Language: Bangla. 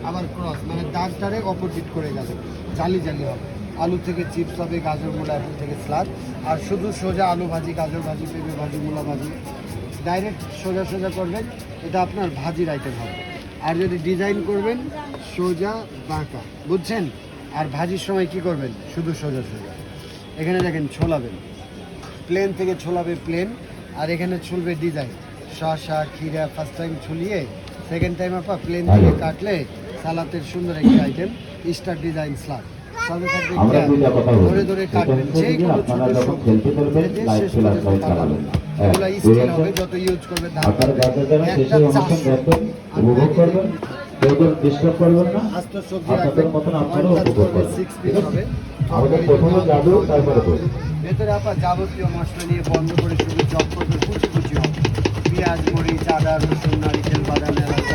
আবার ক্রস, মানে দাগটারে অপোজিট করে যাবে, জালি জালি হবে। আলু থেকে চিপস হবে, গাজর মূলা অ্যাপেল থেকে স্লাদ, আর শুধু সোজা আলু ভাজি, গাজর ভাজি, পেঁপে ভাজি, মূলা ভাজি, ডাইরেক্ট সোজা সোজা করবেন, এটা আপনার ভাজির আইটেম হবে। আর যদি ডিজাইন করবেন সোজা বাঁকা, বুঝছেন? আর ভাজির সময় কি করবেন? শুধু সোজা সোজা। এখানে দেখেন ছোলাবেন, প্লেন থেকে ছোলাবে প্লেন, আর এখানে ছুলবে ডিজাইন, শসা খিরা। ফার্স্ট টাইম ছুলিয়ে সেকেন্ড টাইম আপা প্লেন থেকে কাটলে সালাতের সুন্দর একটি আইটেম, স্টার ডিজাইন স্লাদ। সাথে থাকবে ধরে ধরে কাটবেন, যেই কোনো ছোট সবজি শেষ পর্যন্ত কাটাবেন। এগুলো স্কেল হবে, যত ইউজ করবে ধার একটা 400 আস্ত সবজি রাখবেন, 6 পিস হবে। ভেতরে আপা যাবতীয় মশলা নিয়ে বন্ধ করে শুধু চপ করবে, কুচি কুচি হবে। পেঁয়াজ, মরিচ, আদা, রসুন, নারিকেল, বাদাম, এলাচ,